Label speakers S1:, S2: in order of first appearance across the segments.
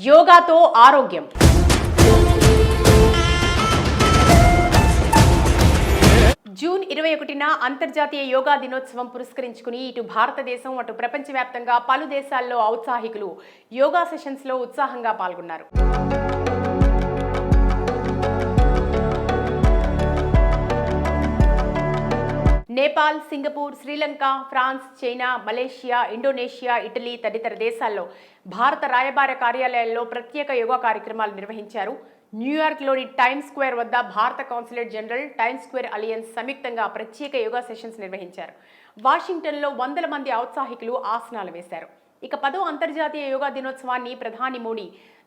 S1: యోగాతో ఆరోగ్యం. జూన్ 21న అంతర్జాతీయ యోగా దినోత్సవం పురస్కరించుకుని ఇటు భారతదేశం అటు ప్రపంచవ్యాప్తంగా పలు దేశాల్లో ఔత్సాహికులు యోగా సెషన్స్లో ఉత్సాహంగా పాల్గొన్నారు. Nepal, Singapore, Sri Lanka, France, China, Malaysia, Indonesia, Italy తదితర దేశాల్లో భారత రాయబార కార్యాలయాల్లో ప్రత్యేక యోగా కార్యక్రమాలు నిర్వహించారు. న్యూయార్క్లోని టైమ్స్ స్క్వేర్ వద్ద భారత consulate general, times square alliance సంయుక్తంగా ప్రత్యేక యోగా సెషన్స్ నిర్వహించారు. వాషింగ్టన్లో వందల మంది ఔత్సాహికులు ఆసనాలు వేశారు. ఇక 10వ అంతర్జాతీయ యోగా దినోత్సవాన్ని ప్రధాని మోడీ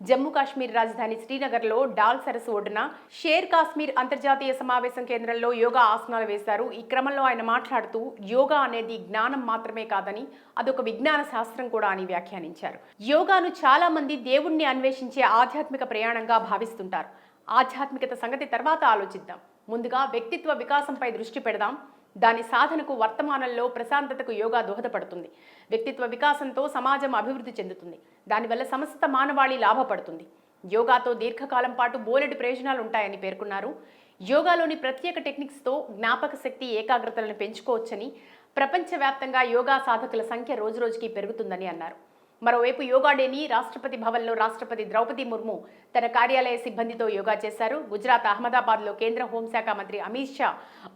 S1: జమ్మూ కాశ్మీర్ రాజధాని శ్రీనగర్లో డాల్ సరస్సు ఒడ్డున షేర్ కాశ్మీర్ అంతర్జాతీయ సమావేశం కేంద్రంలో యోగా ఆసనాలు వేశారు. ఈ క్రమంలో ఆయన మాట్లాడుతూ యోగా అనేది జ్ఞానం మాత్రమే కాదని అదొక విజ్ఞాన శాస్త్రం కూడా అని వ్యాఖ్యానించారు. యోగాను చాలా మంది దేవుణ్ణి అన్వేషించే ఆధ్యాత్మిక ప్రయాణంగా భావిస్తుంటారు. ఆధ్యాత్మికత సంగతి తర్వాత ఆలోచిద్దాం. ముందుగా వ్యక్తిత్వ వికాసంపై దృష్టి పెడదాం. దాని సాధనకు వర్తమానంలో ప్రశాంతతకు యోగా దోహదపడుతుంది. వ్యక్తిత్వ వికాసంతో సమాజం అభివృద్ధి చెందుతుంది. దానివల్ల సమస్త మానవాళి లాభపడుతుంది. యోగాతో దీర్ఘకాలం పాటు బోలెడు ప్రయోజనాలు ఉంటాయని పేర్కొన్నారు. యోగాలోని ప్రత్యేక టెక్నిక్స్తో జ్ఞాపక శక్తి, ఏకాగ్రతలను పెంచుకోవచ్చని, ప్రపంచవ్యాప్తంగా యోగా సాధకుల సంఖ్య రోజురోజుకి పెరుగుతుందని అన్నారు. మరోవైపు యోగా డేని రాష్ట్రపతి భవన్లో రాష్ట్రపతి ద్రౌపది ముర్ము తన కార్యాలయ సిబ్బందితో యోగా చేశారు. గుజరాత్ అహ్మదాబాద్లో కేంద్ర హోంశాఖ మంత్రి అమిత్ షా,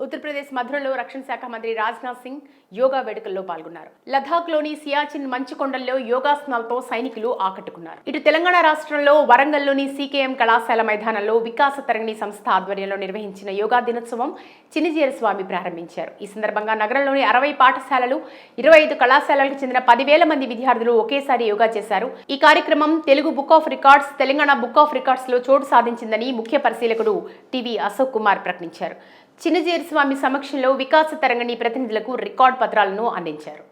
S1: ఉత్తరప్రదేశ్ మధురలో రక్షణ శాఖ మంత్రి రాజ్నాథ్ సింగ్ యోగా వేడుకల్లో పాల్గొన్నారు. లదాఖ్లోని సియాచిన్ మంచుకొండల్లో యోగాసనాలతో సైనికులు ఆకట్టుకున్నారు. ఇటు తెలంగాణ రాష్ట్రంలో వరంగల్లోని సీకేఎం కళాశాల మైదానంలో వికాస తరంగిణి సంస్థ ఆధ్వర్యంలో నిర్వహించిన యోగా దినోత్సవం చిన్నజీర స్వామి ప్రారంభించారు. ఈ సందర్భంగా నగరంలోని 60 పాఠశాలలు, 25 కళాశాలలకు చెందిన 10,000 మంది విద్యార్థులు ఒకేసారి యోగా చేశారు. ఈ కార్యక్రమం Telugu book of records, Telangana book of records లో చోటు సాధించిందని ముఖ్య పరిశీలకుడు టీవీ అశోక్ కుమార్ ప్రకటించారు. చిన్నజీర స్వామి సమక్షంలో వికాస తరంగిణి ప్రతినిధులకు రికార్డ్ పత్రాలను అందించారు.